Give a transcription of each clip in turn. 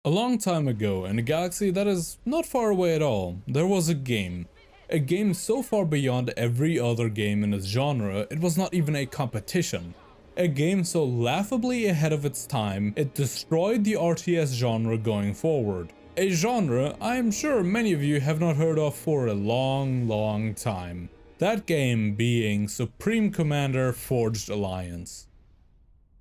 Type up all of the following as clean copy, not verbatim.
A long time ago, in a galaxy that is not far away at all, there was a game. A game so far beyond every other game in its genre, it was not even a competition. A game so laughably ahead of its time, it destroyed the RTS genre going forward. A genre I am sure many of you have not heard of for a long time. That game being Supreme Commander Forged Alliance.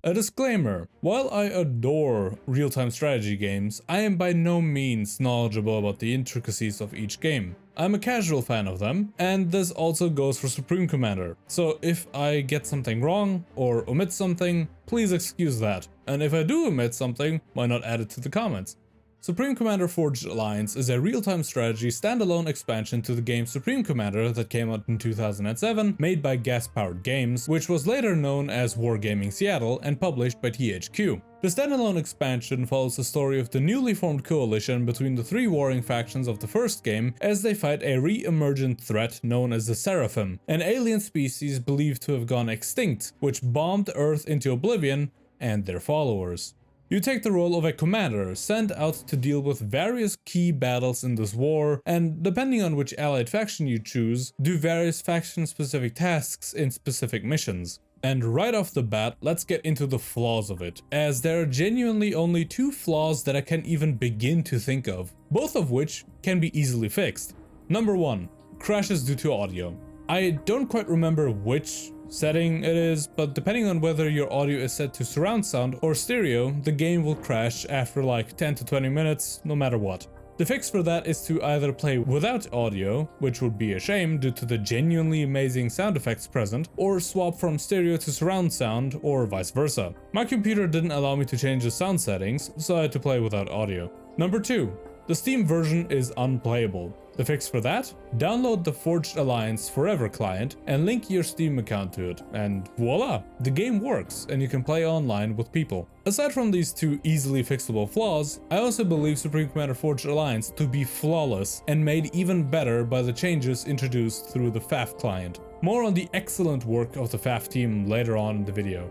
A disclaimer, while I adore real-time strategy games, I am by no means knowledgeable about the intricacies of each game. I'm a casual fan of them, and this also goes for Supreme Commander, so if I get something wrong or omit something, please excuse that, and if I do omit something, why not add it to the comments? Supreme Commander Forged Alliance is a real-time strategy standalone expansion to the game Supreme Commander that came out in 2007, made by Gas-Powered Games, which was later known as Wargaming Seattle and published by THQ. The standalone expansion follows the story of the newly formed coalition between the three warring factions of the first game as they fight a re-emergent threat known as the Seraphim, an alien species believed to have gone extinct, which bombed Earth into oblivion and their followers. You take the role of a commander, sent out to deal with various key battles in this war, and depending on which allied faction you choose, do various faction-specific tasks in specific missions. And right off the bat, let's get into the flaws of it, as there are genuinely only two flaws that I can even begin to think of, both of which can be easily fixed. Number 1. Crashes due to audio. I don't quite remember which setting it is, but depending on whether your audio is set to surround sound or stereo, the game will crash after like 10 to 20 minutes, no matter what. The fix for that is to either play without audio, which would be a shame due to the genuinely amazing sound effects present, or swap from stereo to surround sound, or vice versa. My computer didn't allow me to change the sound settings, so I had to play without audio. Number 2. The Steam version is unplayable. The fix for that? Download the Forged Alliance Forever client and link your Steam account to it, and voila! The game works and you can play online with people. Aside from these two easily fixable flaws, I also believe Supreme Commander Forged Alliance to be flawless and made even better by the changes introduced through the FAF client. More on the excellent work of the FAF team later on in the video.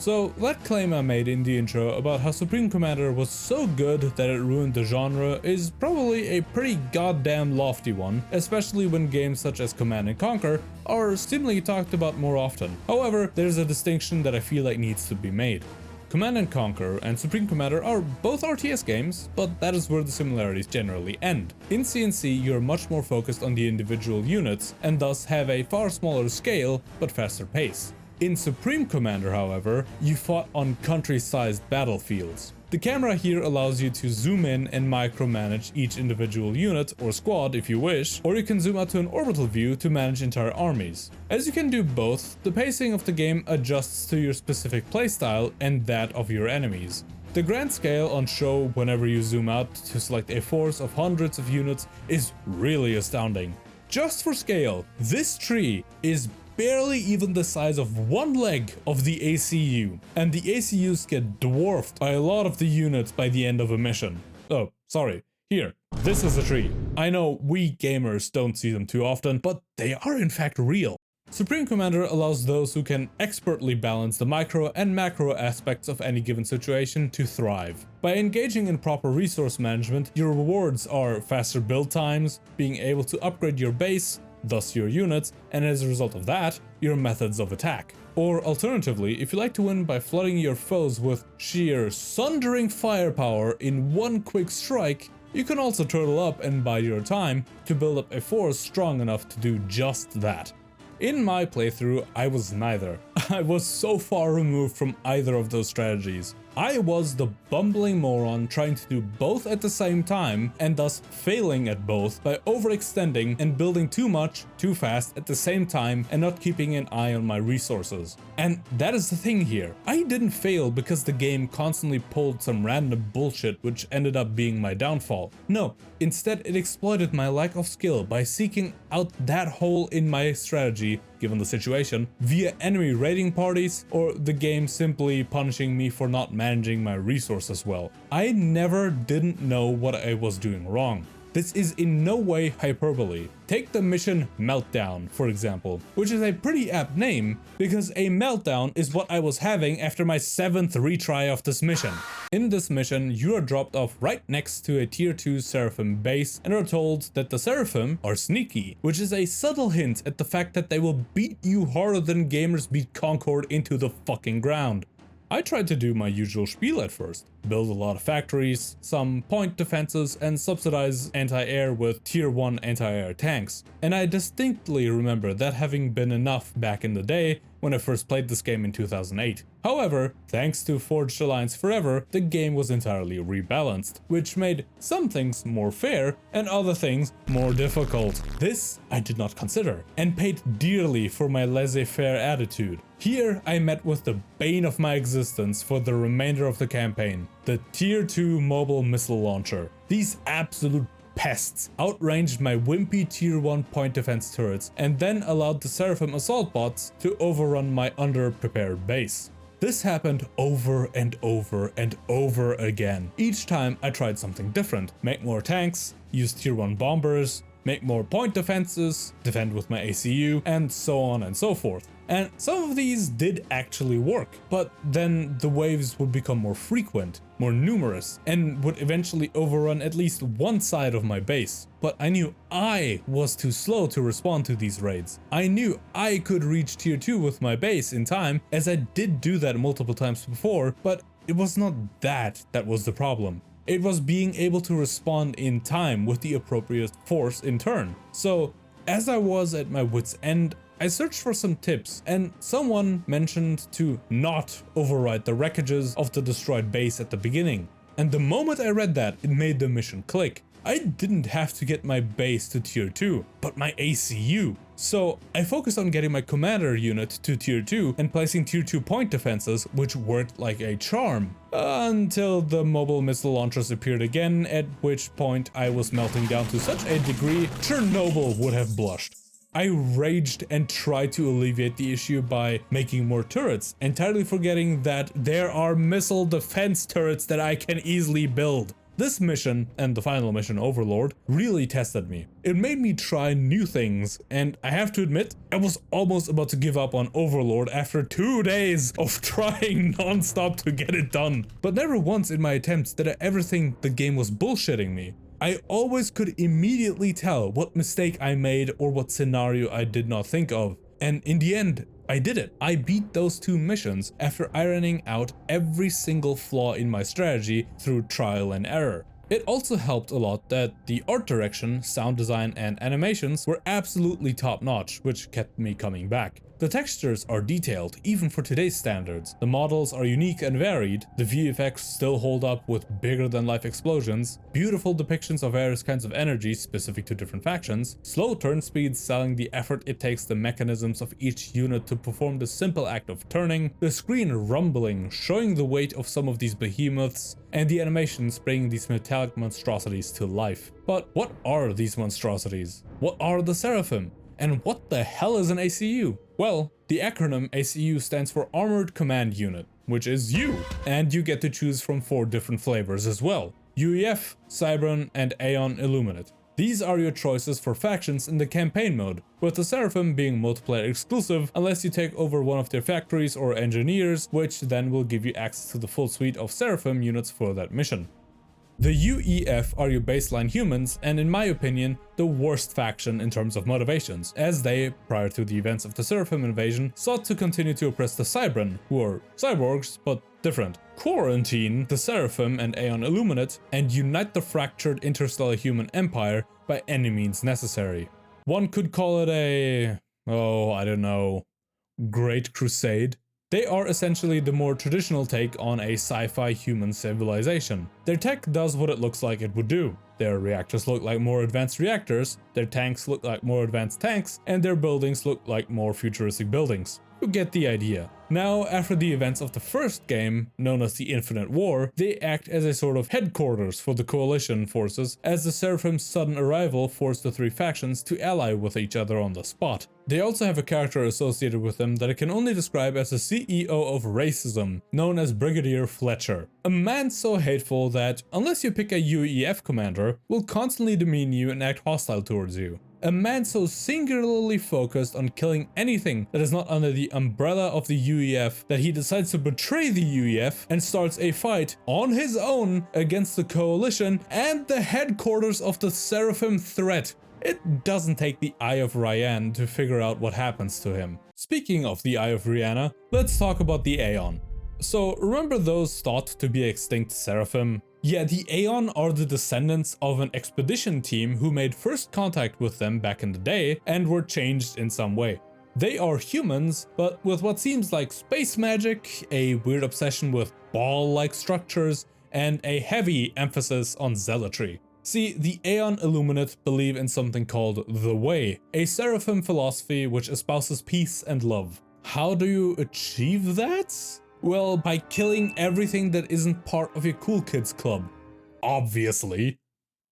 So, that claim I made in the intro about how Supreme Commander was so good that it ruined the genre is probably a pretty goddamn lofty one, especially when games such as Command & Conquer are seemingly talked about more often. However, there's a distinction that I feel like needs to be made. Command & Conquer and Supreme Commander are both RTS games, but that is where the similarities generally end. In CNC, you're much more focused on the individual units, and thus have a far smaller scale, but faster pace. In Supreme Commander, however, you fought on country-sized battlefields. The camera here allows you to zoom in and micromanage each individual unit or squad if you wish, or you can zoom out to an orbital view to manage entire armies. As you can do both, the pacing of the game adjusts to your specific playstyle and that of your enemies. The grand scale on show whenever you zoom out to select a force of hundreds of units is really astounding. Just for scale, this tree is barely even the size of one leg of the ACU, and the ACUs get dwarfed by a lot of the units by the end of a mission. Oh, sorry. Here, this is a tree. I know we gamers don't see them too often, but they are in fact real. Supreme Commander allows those who can expertly balance the micro and macro aspects of any given situation to thrive. By engaging in proper resource management, your rewards are faster build times, being able to upgrade your base, thus your units, and as a result of that, your methods of attack. Or alternatively, if you like to win by flooding your foes with sheer sundering firepower in one quick strike, you can also turtle up and bide your time to build up a force strong enough to do just that. In my playthrough, I was neither. I was so far removed from either of those strategies. I was the bumbling moron trying to do both at the same time, and thus failing at both by overextending and building too much, too fast at the same time and not keeping an eye on my resources. And that is the thing here. I didn't fail because the game constantly pulled some random bullshit which ended up being my downfall. No, instead it exploited my lack of skill by seeking out that hole in my strategy given the situation, via enemy raiding parties, or the game simply punishing me for not managing my resources well. I never didn't know what I was doing wrong. This is in no way hyperbole. Take the mission Meltdown, for example, which is a pretty apt name because a meltdown is what I was having after my 7th retry of this mission. In this mission, you are dropped off right next to a tier 2 Seraphim base and are told that the Seraphim are sneaky, which is a subtle hint at the fact that they will beat you harder than gamers beat Concord into the fucking ground. I tried to do my usual spiel at first, build a lot of factories, some point defenses, and subsidize anti-air with tier 1 anti-air tanks. And I distinctly remember that having been enough back in the day when I first played this game in 2008. However, thanks to Forged Alliance Forever, the game was entirely rebalanced, which made some things more fair and other things more difficult. This I did not consider, and paid dearly for my laissez-faire attitude. Here I met with the bane of my existence for the remainder of the campaign, the tier 2 mobile missile launcher. These absolute pests outranged my wimpy tier 1 point defense turrets and then allowed the Seraphim assault bots to overrun my underprepared base. This happened over and over and over again. Each time I tried something different. Make more tanks, use tier 1 bombers, make more point defenses, defend with my ACU, and so on and so forth. And some of these did actually work, but then the waves would become more frequent, more numerous, and would eventually overrun at least one side of my base. But I knew I was too slow to respond to these raids. I knew I could reach tier 2 with my base in time, as I did do that multiple times before, but it was not that was the problem. It was being able to respond in time with the appropriate force in turn. So, as I was at my wit's end, I searched for some tips, and someone mentioned to not override the wreckages of the destroyed base at the beginning. And the moment I read that, it made the mission click. I didn't have to get my base to tier 2, but my ACU. So I focused on getting my commander unit to tier 2 and placing tier 2 point defenses, which worked like a charm. Until the mobile missile launchers appeared again, at which point I was melting down to such a degree Chernobyl would have blushed. I raged and tried to alleviate the issue by making more turrets, entirely forgetting that there are missile defense turrets that I can easily build. This mission, and the final mission Overlord, really tested me. It made me try new things, and I have to admit, I was almost about to give up on Overlord after 2 days of trying non-stop to get it done. But never once in my attempts did I ever think the game was bullshitting me. I always could immediately tell what mistake I made or what scenario I did not think of. And in the end, I did it. I beat those 2 missions after ironing out every single flaw in my strategy through trial and error. It also helped a lot that the art direction, sound design, and animations were absolutely top-notch, which kept me coming back. The textures are detailed, even for today's standards. The models are unique and varied. The VFX still hold up with bigger-than-life explosions, beautiful depictions of various kinds of energy specific to different factions, slow turn speeds selling the effort it takes the mechanisms of each unit to perform the simple act of turning, the screen rumbling, showing the weight of some of these behemoths, and the animations bringing these metallic monstrosities to life. But what are these monstrosities? What are the Seraphim? And what the hell is an ACU? Well, the acronym ACU stands for Armored Command Unit, which is you, and you get to choose from 4 different flavors as well: UEF, Cybran, and Aeon Illuminate. These are your choices for factions in the campaign mode, with the Seraphim being multiplayer exclusive unless you take over one of their factories or engineers, which then will give you access to the full suite of Seraphim units for that mission. The UEF are your baseline humans, and in my opinion, the worst faction in terms of motivations, as they, prior to the events of the Seraphim invasion, sought to continue to oppress the Cybran, who are cyborgs, but different, quarantine the Seraphim and Aeon Illuminate, and unite the fractured interstellar human empire by any means necessary. One could call it a, I don't know, Great Crusade. They are essentially the more traditional take on a sci-fi human civilization. Their tech does what it looks like it would do. Their reactors look like more advanced reactors, their tanks look like more advanced tanks, and their buildings look like more futuristic buildings. You get the idea. Now, after the events of the first game, known as the Infinite War, they act as a sort of headquarters for the coalition forces, as the Seraphim's sudden arrival forced the three factions to ally with each other on the spot. They also have a character associated with them that I can only describe as the CEO of racism, known as Brigadier Fletcher. A man so hateful that, unless you pick a UEF commander, will constantly demean you and act hostile towards you. A man so singularly focused on killing anything that is not under the umbrella of the UEF that he decides to betray the UEF and starts a fight on his own against the coalition and the headquarters of the Seraphim threat. It doesn't take the Eye of Ryan to figure out what happens to him. Speaking of the Eye of Rihanna, let's talk about the Aeon. So remember those thought to be extinct Seraphim? Yeah, the Aeon are the descendants of an expedition team who made first contact with them back in the day and were changed in some way. They are humans, but with what seems like space magic, a weird obsession with ball-like structures, and a heavy emphasis on zealotry. See, the Aeon Illuminate believe in something called the Way, a Seraphim philosophy which espouses peace and love. How do you achieve that? Well, by killing everything that isn't part of your cool kids club. Obviously.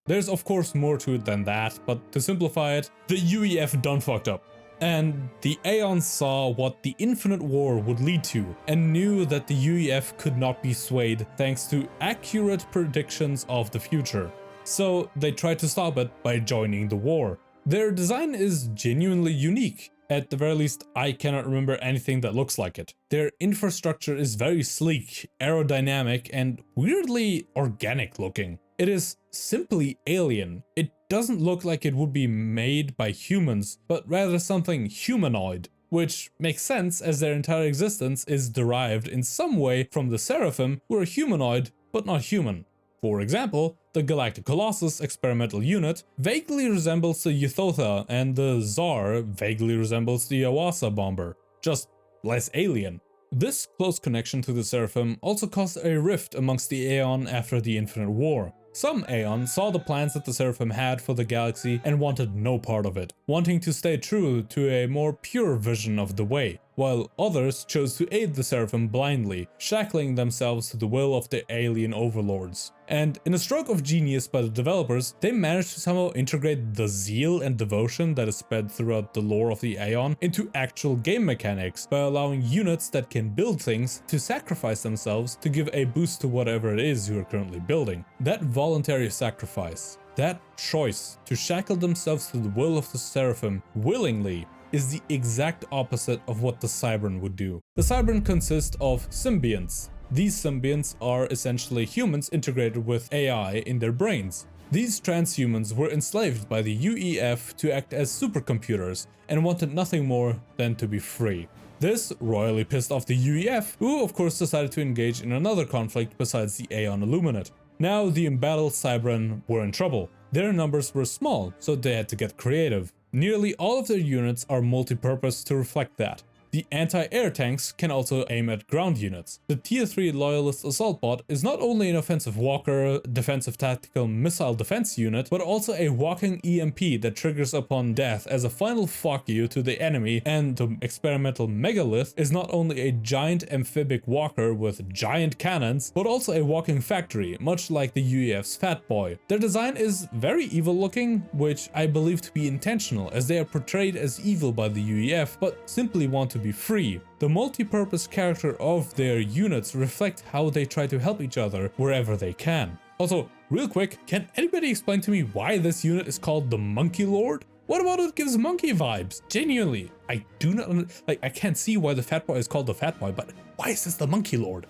There's of course more to it than that, but to simplify it, the UEF done fucked up. And the Aeons saw what the Infinite War would lead to, and knew that the UEF could not be swayed thanks to accurate predictions of the future. So they tried to stop it by joining the war. Their design is genuinely unique. At the very least, I cannot remember anything that looks like it. Their infrastructure is very sleek, aerodynamic, and weirdly organic looking. It is simply alien. It doesn't look like it would be made by humans, but rather something humanoid. Which makes sense as their entire existence is derived in some way from the Seraphim, who are humanoid, but not human. For example, the Galactic Colossus experimental unit vaguely resembles the Ythotha, and the Tsar vaguely resembles the Awasa bomber, just less alien. This close connection to the Seraphim also caused a rift amongst the Aeon after the Infinite War. Some Aeon saw the plans that the Seraphim had for the galaxy and wanted no part of it, wanting to stay true to a more pure vision of the Way, while others chose to aid the Seraphim blindly, shackling themselves to the will of the alien overlords. And in a stroke of genius by the developers, they managed to somehow integrate the zeal and devotion that is spread throughout the lore of the Aeon into actual game mechanics by allowing units that can build things to sacrifice themselves to give a boost to whatever it is you are currently building. That voluntary sacrifice, that choice to shackle themselves to the will of the Seraphim willingly, is the exact opposite of what the Cybran would do. The Cybran consist of symbionts. These symbionts are essentially humans integrated with AI in their brains. These transhumans were enslaved by the UEF to act as supercomputers and wanted nothing more than to be free. This royally pissed off the UEF, who of course decided to engage in another conflict besides the Aeon Illuminate. Now the embattled Cybran were in trouble. Their numbers were small, so they had to get creative. Nearly all of their units are multi-purpose to reflect that. The anti-air tanks can also aim at ground units. The Tier 3 Loyalist Assault Bot is not only an offensive walker, defensive tactical missile defense unit, but also a walking EMP that triggers upon death as a final fuck you to the enemy, and the experimental Megalith is not only a giant amphibic walker with giant cannons, but also a walking factory, much like the UEF's Fat Boy. Their design is very evil looking, which I believe to be intentional, as they are portrayed as evil by the UEF, but simply want to be free. The multi-purpose character of their units reflect how they try to help each other wherever they can. Also, real quick, can anybody explain to me why this unit is called the Monkey Lord? What about it gives monkey vibes? Genuinely, I do not I can't see why the Fat Boy is called the Fat Boy, but why is this the Monkey Lord?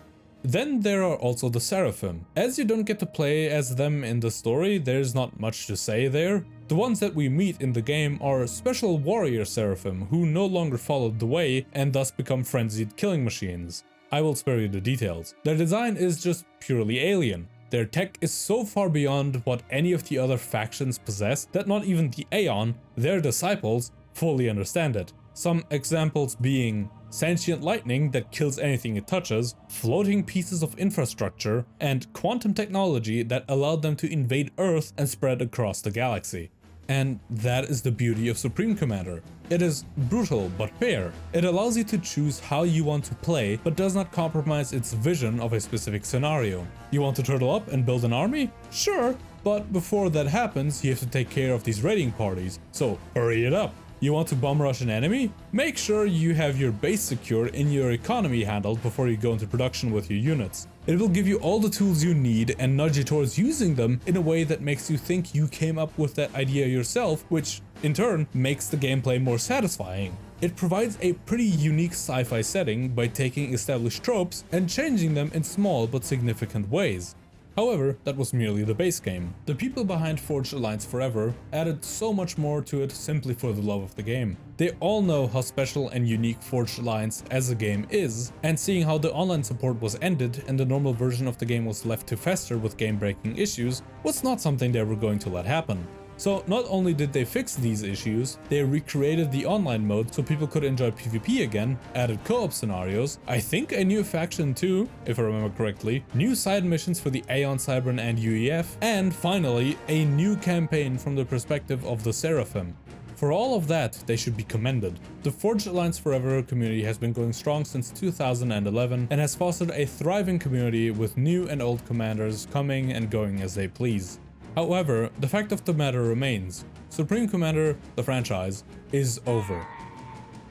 Then there are also the Seraphim. As you don't get to play as them in the story, there's not much to say there. The ones that we meet in the game are special warrior Seraphim who no longer followed the Way and thus become frenzied killing machines. I will spare you the details. Their design is just purely alien. Their tech is so far beyond what any of the other factions possess that not even the Aeon, their disciples, fully understand it. Some examples being sentient lightning that kills anything it touches, floating pieces of infrastructure, and quantum technology that allowed them to invade Earth and spread across the galaxy. And that is the beauty of Supreme Commander. It is brutal but fair. It allows you to choose how you want to play, but does not compromise its vision of a specific scenario. You want to turtle up and build an army? Sure, but before that happens, you have to take care of these raiding parties, so hurry it up. You want to bomb rush an enemy? Make sure you have your base secure and your economy handled before you go into production with your units. It will give you all the tools you need and nudge you towards using them in a way that makes you think you came up with that idea yourself, which in turn makes the gameplay more satisfying. It provides a pretty unique sci-fi setting by taking established tropes and changing them in small but significant ways. However, that was merely the base game. The people behind Forged Alliance Forever added so much more to it simply for the love of the game. They all know how special and unique Forged Alliance as a game is, and seeing how the online support was ended and the normal version of the game was left to fester with game-breaking issues was not something they were going to let happen. So not only did they fix these issues, they recreated the online mode so people could enjoy PvP again, added co-op scenarios, I think a new faction too, if I remember correctly, new side missions for the Aeon, Cybran and UEF, and finally a new campaign from the perspective of the Seraphim. For all of that, they should be commended. The Forged Alliance Forever community has been going strong since 2011 and has fostered a thriving community with new and old commanders coming and going as they please. However, the fact of the matter remains, Supreme Commander, the franchise, is over.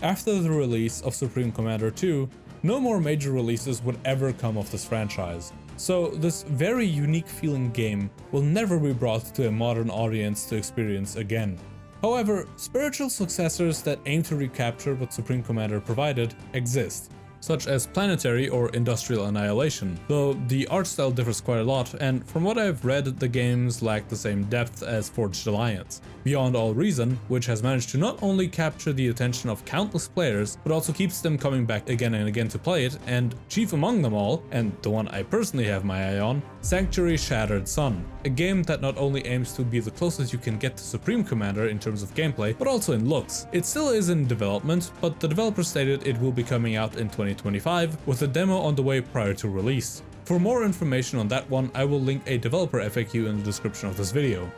After the release of Supreme Commander 2, no more major releases would ever come of this franchise. So this very unique feeling game will never be brought to a modern audience to experience again. However, spiritual successors that aim to recapture what Supreme Commander provided exist, such as Planetary or Industrial Annihilation, though the art style differs quite a lot, and from what I've read, the games lack the same depth as Forged Alliance. Beyond All Reason, which has managed to not only capture the attention of countless players, but also keeps them coming back again and again to play it, and chief among them all, and the one I personally have my eye on, Sanctuary Shattered Sun, a game that not only aims to be the closest you can get to Supreme Commander in terms of gameplay, but also in looks. It still is in development, but the developer stated it will be coming out in 2025, with a demo on the way prior to release. For more information on that one, I will link a developer FAQ in the description of this video.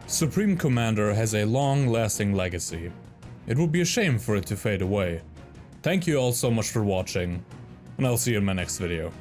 Supreme Commander has a long-lasting legacy. It would be a shame for it to fade away. Thank you all so much for watching, and I'll see you in my next video.